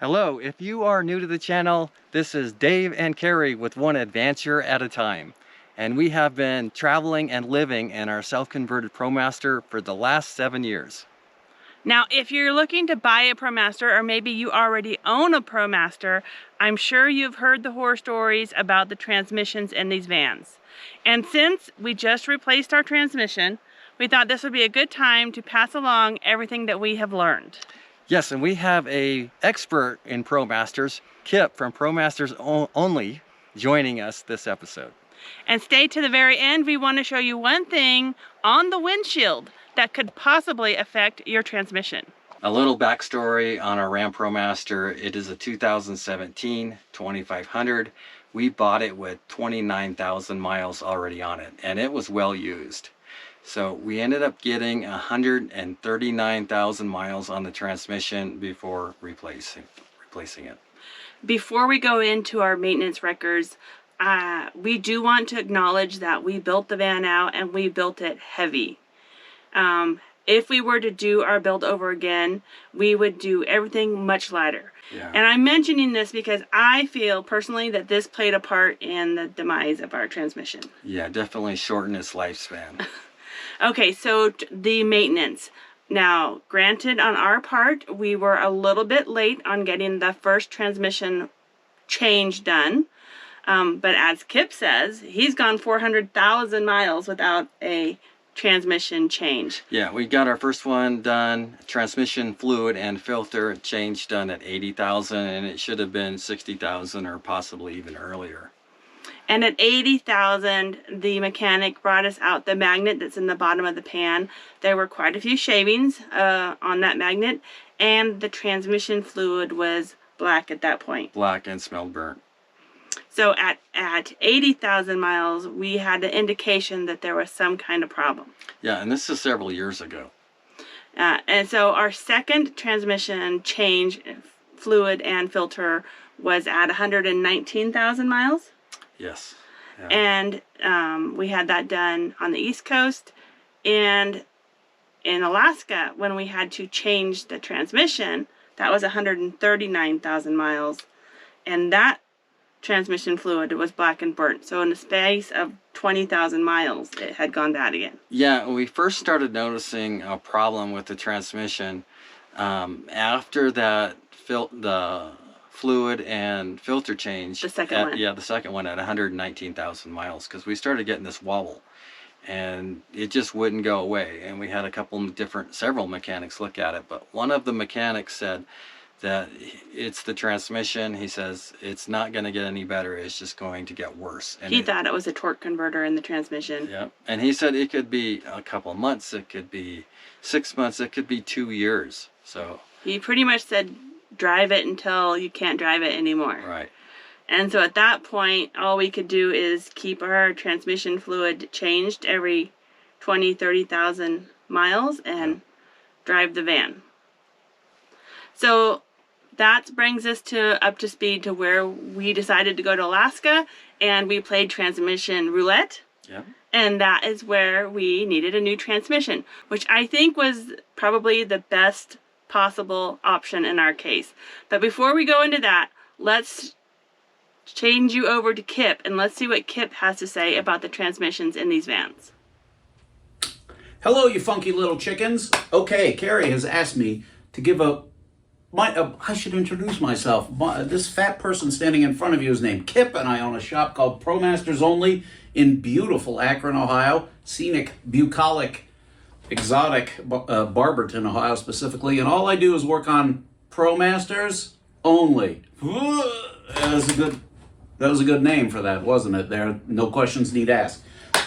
Hello, if you are new to the channel, this is Dave and Carrie with one adventure at a time. And we have been traveling and living in our self-converted ProMaster for the last 7 years. Now, if you're looking to buy a ProMaster, or maybe you already own a ProMaster, I'm sure you've heard the horror stories about the transmissions in these vans. And since we just replaced our transmission, we thought this would be a good time to pass along everything that we have learned. Yes, and we have an expert in ProMasters, Kip from ProMasters Only, joining us this episode. And stay to the very end. We want to show you one thing on the windshield that could possibly affect your transmission. A little backstory on our Ram ProMaster. It is a 2017 2500. We bought it with 29,000 miles already on it, and it was well used. So we ended up getting 139,000 miles on the transmission before replacing it. Before we go into our maintenance records, we do want to acknowledge that we built the van out and we built it heavy. If we were to do our build over again, we would do everything much lighter. Yeah. And I'm mentioning this because I feel personally that this played a part in the demise of our transmission. Yeah, definitely shortened its lifespan. Okay, so the maintenance. Now, granted, on our part, we were a little bit late on getting the first transmission change done. But as Kip says, he's gone 400,000 miles without a transmission change. Yeah, we got our first one done, transmission fluid and filter change done at 80,000, and it should have been 60,000 or possibly even earlier. And at 80,000, the mechanic brought us out the magnet that's in the bottom of the pan. There were quite a few shavings on that magnet, and the transmission fluid was black at that point. Black and smelled burnt. So at 80,000 miles, we had the indication that there was some kind of problem. Yeah, and this is several years ago. And so our second transmission change, fluid and filter, was at 119,000 miles. Yes. Yeah. And we had that done on the East Coast. And in Alaska, when we had to change the transmission, that was 139,000 miles. And that transmission fluid was black and burnt. So in the space of 20,000 miles, it had gone bad again. Yeah, we first started noticing a problem with the transmission after that the fluid and filter change. The second one. Yeah, the second one at 119,000 miles, because we started getting this wobble and it just wouldn't go away. And we had several mechanics look at it, but one of the mechanics said that it's the transmission. He says it's not going to get any better, it's just going to get worse. And he thought it was a torque converter in the transmission. Yeah, and he said it could be a couple months, it could be 6 months, it could be 2 years. So he pretty much said drive it until you can't drive it anymore. Right. And so at that point, all we could do is keep our transmission fluid changed every 30,000 miles and drive the van. So that brings us up to speed to where we decided to go to Alaska, and we played transmission roulette. Yeah. And that is where we needed a new transmission, which I think was probably the best possible option in our case. But before we go into that, let's change you over to Kip, and let's see what Kip has to say about the transmissions in these vans. Hello, you funky little chickens. Okay, Carrie has asked me to give I should introduce myself. This fat person standing in front of you is named Kip, and I own a shop called ProMasters Only in beautiful Akron, Ohio. Scenic, bucolic, exotic Barberton, Ohio specifically. And all I do is work on ProMasters Only. That was a good name for that, wasn't it? There, no questions need asked.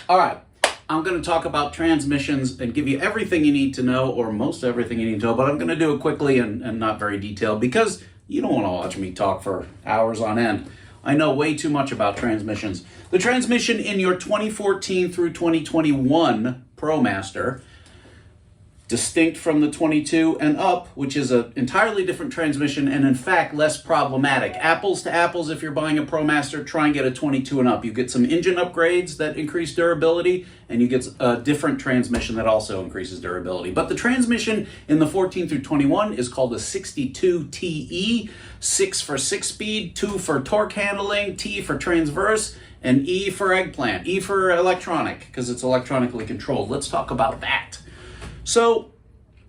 All right. I'm going to talk about transmissions and give you everything you need to know, or most everything you need to know, but I'm going to do it quickly and not very detailed because you don't want to watch me talk for hours on end. I know way too much about transmissions. The transmission in your 2014 through 2021 ProMaster distinct from the 22 and up, which is an entirely different transmission and in fact less problematic. Apples to apples, if you're buying a ProMaster, try and get a 22 and up. You get some engine upgrades that increase durability, and you get a different transmission that also increases durability. But the transmission in the 14 through 21 is called a 62 TE, 6 for 6-speed, 2 for torque handling, T for transverse, and E for eggplant, E for electronic, because it's electronically controlled. Let's talk about that. So,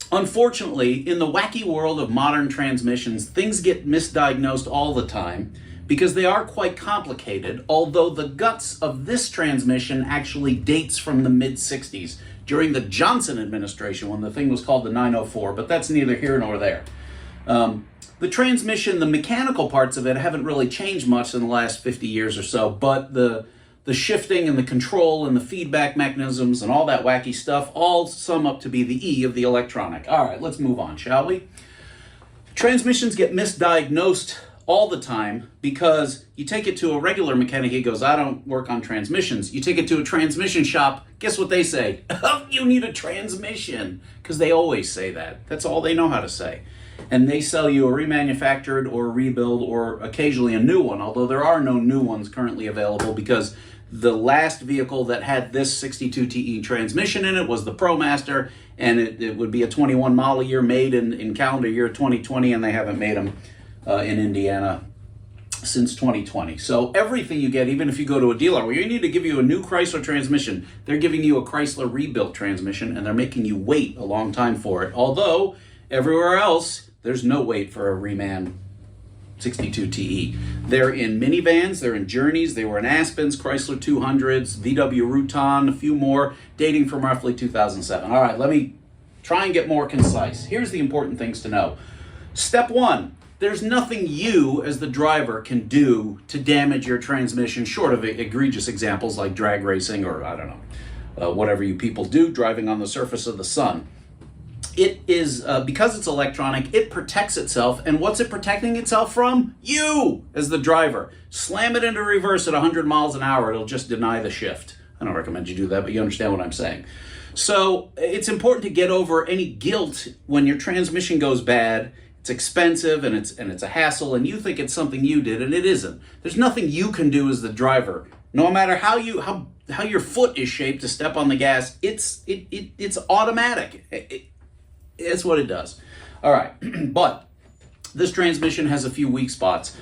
unfortunately, in the wacky world of modern transmissions, things get misdiagnosed all the time because they are quite complicated, although the guts of this transmission actually dates from the mid-60s, during the Johnson administration when the thing was called the 904, but that's neither here nor there. The transmission, the mechanical parts of it haven't really changed much in the last 50 years or so, but the shifting and the control and the feedback mechanisms and all that wacky stuff all sum up to be the E of the electronic. All right, let's move on, shall we? Transmissions get misdiagnosed all the time because you take it to a regular mechanic, he goes, I don't work on transmissions. You take it to a transmission shop, guess what they say? Oh, you need a transmission, because they always say that. That's all they know how to say. And they sell you a remanufactured or a rebuild or occasionally a new one, although there are no new ones currently available because the last vehicle that had this 62 TE transmission in it was the ProMaster, and it would be a 21 model year made in calendar year 2020, and they haven't made them in Indiana since 2020. So everything you get, even if you go to a dealer where you need to give you a new Chrysler transmission, they're giving you a Chrysler rebuilt transmission, and they're making you wait a long time for it. Although everywhere else, there's no wait for a reman 62 TE. They're in minivans, they're in Journeys, they were in Aspens, Chrysler 200s, VW Rutan, a few more, dating from roughly 2007. All right, let me try and get more concise. Here's the important things to know. Step one, there's nothing you as the driver can do to damage your transmission, short of egregious examples like drag racing or, I don't know, whatever you people do, driving on the surface of the sun. It is, because it's electronic, it protects itself. And what's it protecting itself from? You, as the driver. Slam it into reverse at 100 miles an hour, it'll just deny the shift. I don't recommend you do that, but you understand what I'm saying. So it's important to get over any guilt when your transmission goes bad. It's expensive and it's a hassle, and you think it's something you did, and it isn't. There's nothing you can do as the driver. No matter how your foot is shaped to step on the gas, it's automatic. It's what it does. All right, but this transmission has a few weak spots.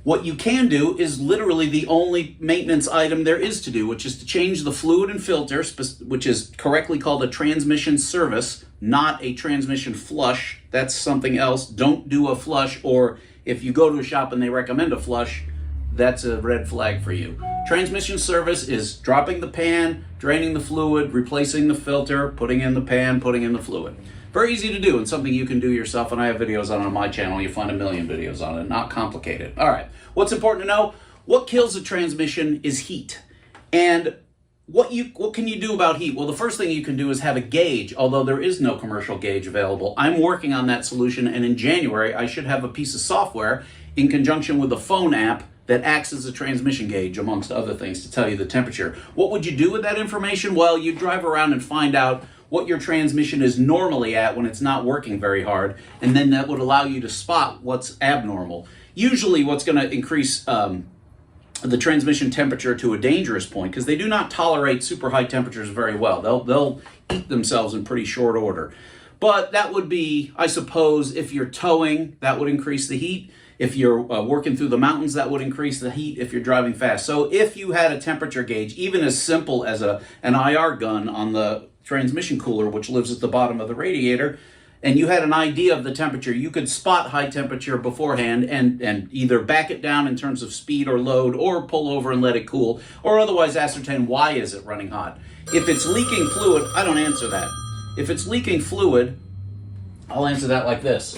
What you can do is literally the only maintenance item there is to do, which is to change the fluid and filter, which is correctly called a transmission service, not a transmission flush. That's something else. Don't do a flush, or if you go to a shop and they recommend a flush, that's a red flag for you. Transmission service is dropping the pan, draining the fluid, replacing the filter, putting in the pan, putting in the fluid. Very easy to do and something you can do yourself, and I have videos on my channel. You'll find a million videos on it. Not complicated. All right, what's important to know? What kills a transmission is heat. And what can you do about heat? Well, the first thing you can do is have a gauge, although there is no commercial gauge available. I'm working on that solution, and in January, I should have a piece of software in conjunction with a phone app that acts as a transmission gauge, amongst other things, to tell you the temperature. What would you do with that information? Well, you drive around and find out what your transmission is normally at when it's not working very hard, and then that would allow you to spot what's abnormal. Usually what's going to increase the transmission temperature to a dangerous point, because they do not tolerate super high temperatures very well. They'll eat themselves in pretty short order. But that would be, I suppose, if you're towing, that would increase the heat. If you're working through the mountains, that would increase the heat if you're driving fast. So if you had a temperature gauge, even as simple as an IR gun on the transmission cooler, which lives at the bottom of the radiator, and you had an idea of the temperature, you could spot high temperature beforehand and either back it down in terms of speed or load, or pull over and let it cool, or otherwise ascertain why is it running hot. If it's leaking fluid, I don't answer that. If it's leaking fluid, I'll answer that like this.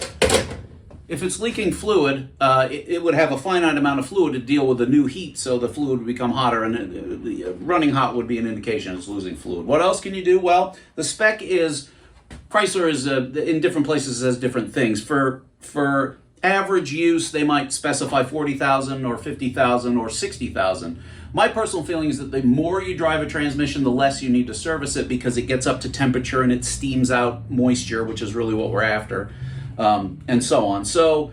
If it's leaking fluid, it would have a finite amount of fluid to deal with the new heat, so the fluid would become hotter, and running hot would be an indication it's losing fluid. What else can you do? Well, the spec is, Chrysler is, in different places says different things. For Average use, they might specify 40,000 or 50,000 or 60,000. My personal feeling is that the more you drive a transmission, the less you need to service it, because it gets up to temperature and it steams out moisture, which is really what we're after, and so on. So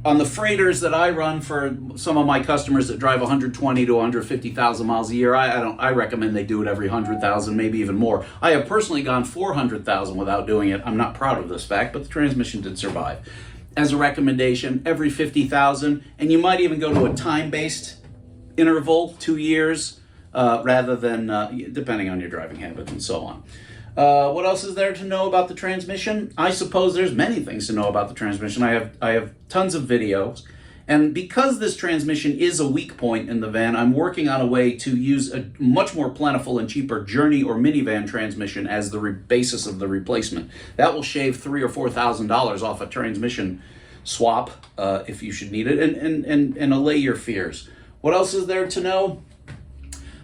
on the freighters that I run for some of my customers that drive 120 to 150,000 miles a year, I recommend they do it every 100,000, maybe even more. I have personally gone 400,000 without doing it. I'm not proud of this fact, but the transmission did survive. As a recommendation, every 50,000, and you might even go to a time-based interval, 2 years, rather than, depending on your driving habits and so on. What else is there to know about the transmission? I suppose there's many things to know about the transmission. I have tons of videos. And because this transmission is a weak point in the van, I'm working on a way to use a much more plentiful and cheaper Journey or minivan transmission as the basis of the replacement. That will shave $3,000 or $4,000 off a transmission swap if you should need it, and allay your fears. What else is there to know?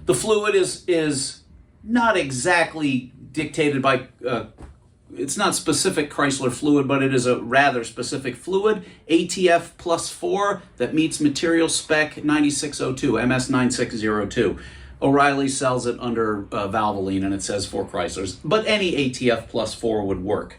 The fluid is not exactly dictated by, it's not specific Chrysler fluid, but it is a rather specific fluid, ATF plus 4, that meets material spec 9602, MS 9602. O'Reilly sells it under Valvoline, and it says for Chryslers, but any ATF plus 4 would work.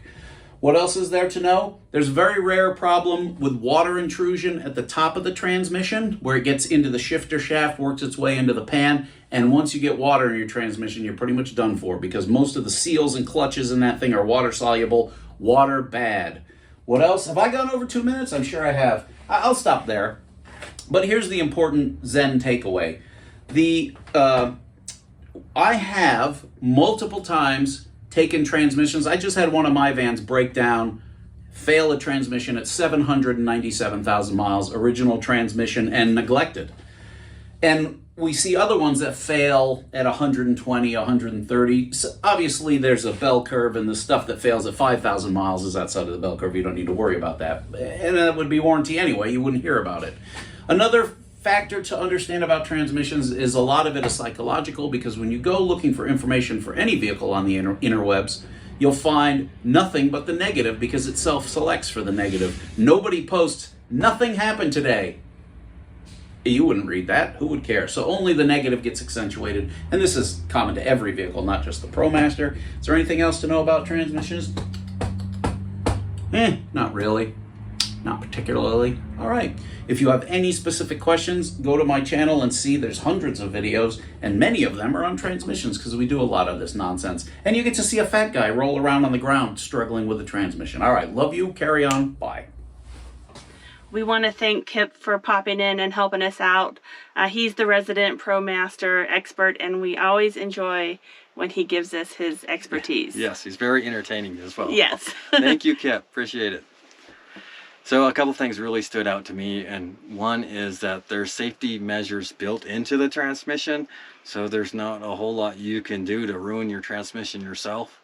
What else is there to know? There's a very rare problem with water intrusion at the top of the transmission, where it gets into the shifter shaft, works its way into the pan, and once you get water in your transmission, you're pretty much done for, because most of the seals and clutches in that thing are water soluble, water bad. What else? Have I gone over 2 minutes? I'm sure I have. I'll stop there. But here's the important Zen takeaway. I have multiple times taken transmissions. I just had one of my vans break down, fail a transmission at 797,000 miles, original transmission, and neglected. And we see other ones that fail at 120, 130. So obviously, there's a bell curve, and the stuff that fails at 5,000 miles is outside of the bell curve. You don't need to worry about that. And that would be warranty anyway. You wouldn't hear about it. Another factor to understand about transmissions is a lot of it is psychological, because when you go looking for information for any vehicle on the interwebs, you'll find nothing but the negative, because it self-selects for the negative. Nobody posts, "Nothing happened today." You wouldn't read that. Who would care? So only the negative gets accentuated. And this is common to every vehicle, not just the ProMaster. Is there anything else to know about transmissions? Not really. Not particularly. All right. If you have any specific questions, go to my channel and see there's hundreds of videos, and many of them are on transmissions, because we do a lot of this nonsense. And you get to see a fat guy roll around on the ground struggling with the transmission. All right. Love you. Carry on. Bye. We want to thank Kip for popping in and helping us out. He's the resident ProMaster expert, and we always enjoy when he gives us his expertise. Yes, he's very entertaining as well. Yes. Thank you, Kip. Appreciate it. So a couple things really stood out to me, and one is that there's safety measures built into the transmission, so there's not a whole lot you can do to ruin your transmission yourself.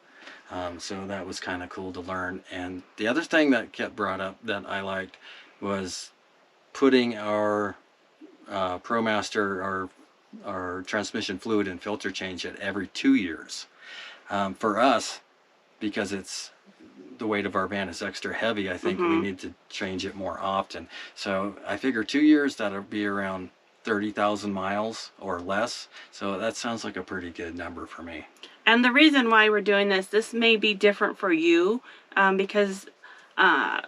So that was kind of cool to learn. And the other thing that Kip brought up that I liked was putting our ProMaster, our transmission fluid and filter change at every 2 years. For us, because the weight of our van is extra heavy, I think we need to change it more often. So I figure 2 years, that'll be around 30,000 miles or less. So that sounds like a pretty good number for me. And the reason why we're doing this may be different for you, because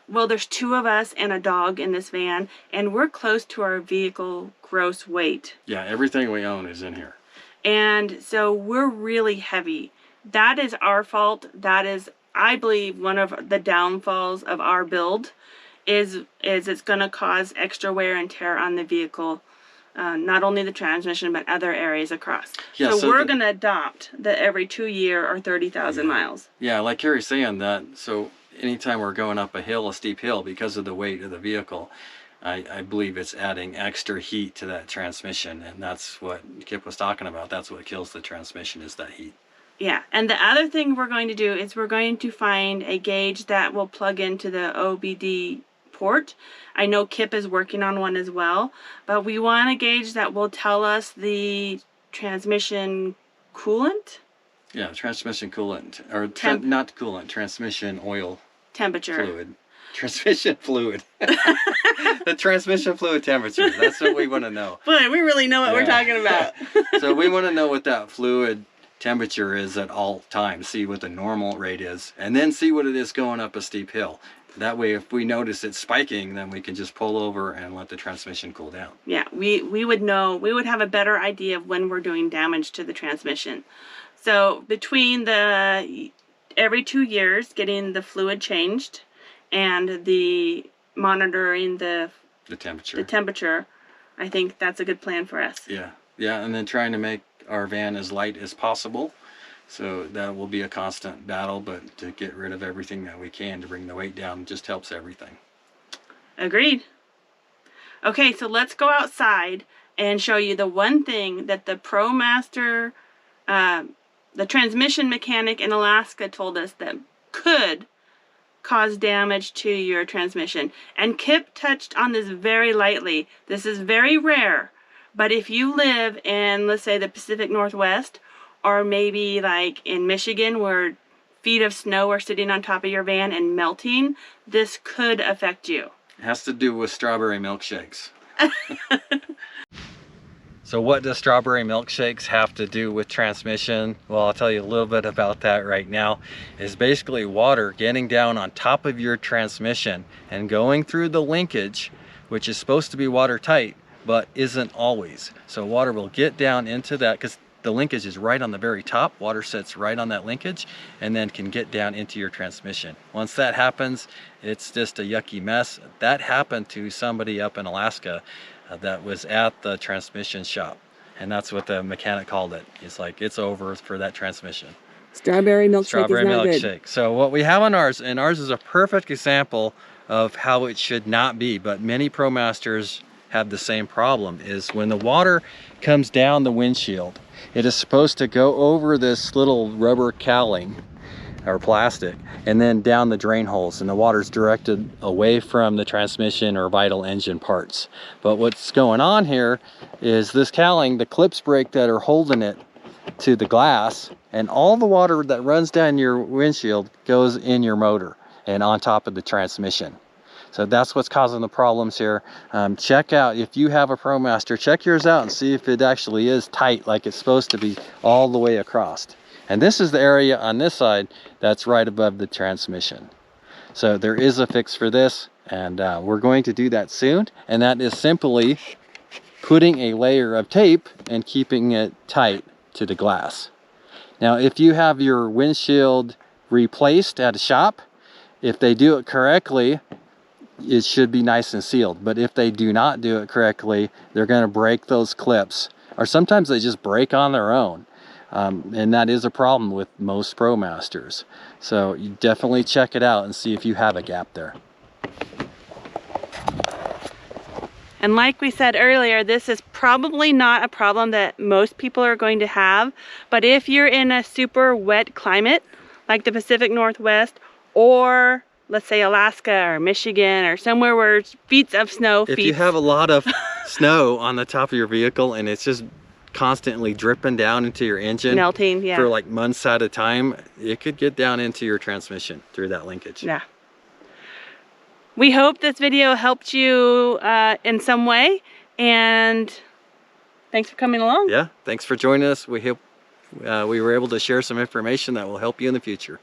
well, there's 2 of us and a dog in this van, and we're close to our vehicle gross weight. Yeah, everything we own is in here. And so we're really heavy. That is our fault. That is, I believe, one of the downfalls of our build is it's going to cause extra wear and tear on the vehicle. Not only the transmission, but other areas across. Yeah, so we're going to adopt the every 2 year or 30,000 miles. Yeah, like Carrie's saying that, so anytime we're going up a steep hill, because of the weight of the vehicle, I believe it's adding extra heat to that transmission, and that's what Kip was talking about. That's what kills the transmission, is that heat. Yeah, and the other thing we're going to do is we're going to find a gauge that will plug into the OBD port. I know Kip is working on one as well, but we want a gauge that will tell us the transmission coolant. Yeah, transmission coolant, or not coolant, transmission oil temperature. Fluid. Transmission fluid. The transmission fluid temperature. That's what we want to know. Boy, we really know what we're talking about. So we want to know what that fluid temperature is at all times. See what the normal rate is, and then see what it is going up a steep hill. That way, if we notice it's spiking, then we can just pull over and let the transmission cool down. Yeah, we would know, we would have a better idea of when we're doing damage to the transmission. So between the every 2 years getting the fluid changed and the monitoring the temperature, I think that's a good plan for us. Yeah, and then trying to make our van as light as possible. So that will be a constant battle, but to get rid of everything that we can to bring the weight down just helps everything. Agreed. Okay, so let's go outside and show you the one thing that the ProMaster, the transmission mechanic in Alaska told us that could cause damage to your transmission. And Kip touched on this very lightly. This is very rare, but if you live in, let's say, the Pacific Northwest, or maybe like in Michigan where feet of snow are sitting on top of your van and melting, this could affect you. It has to do with strawberry milkshakes. So what does strawberry milkshakes have to do with transmission? Well, I'll tell you a little bit about that right now. It's basically water getting down on top of your transmission and going through the linkage, which is supposed to be watertight, but isn't always. So water will get down into that because the linkage is right on the very top. Water sits right on that linkage and then can get down into your transmission. Once that happens, it's just a yucky mess. That happened to somebody up in Alaska that was at the transmission shop. And that's what the mechanic called it. It's like, it's over for that transmission. Strawberry milkshake Strawberry is not milkshake. good. So what we have on ours, and ours is a perfect example of how it should not be, but many ProMasters have the same problem, is when the water comes down the windshield, it is supposed to go over this little rubber cowling or plastic and then down the drain holes, and the water's directed away from the transmission or vital engine parts. But what's going on here is this cowling, the clips break that are holding it to the glass, and all the water that runs down your windshield goes in your motor and on top of the transmission. So that's what's causing the problems here. Check out, if you have a ProMaster, check yours out and see if it actually is tight like it's supposed to be all the way across. And this is the area on this side that's right above the transmission. So there is a fix for this, and we're going to do that soon. And that is simply putting a layer of tape and keeping it tight to the glass. Now, if you have your windshield replaced at a shop, if they do it correctly, it should be nice and sealed. But if they do not do it correctly, they're going to break those clips, or sometimes they just break on their own. And that is a problem with most ProMasters. So you definitely check it out and see if you have a gap there. And like we said earlier, this is probably not a problem that most people are going to have. But if you're in a super wet climate, like the Pacific Northwest, or let's say Alaska or Michigan or somewhere where it's feet of snow. If you have a lot of snow on the top of your vehicle and it's just constantly dripping down into your engine, melting, yeah, for like months at a time, it could get down into your transmission through that linkage. Yeah. We hope this video helped you in some way, and thanks for coming along. Yeah, thanks for joining us. We hope we were able to share some information that will help you in the future.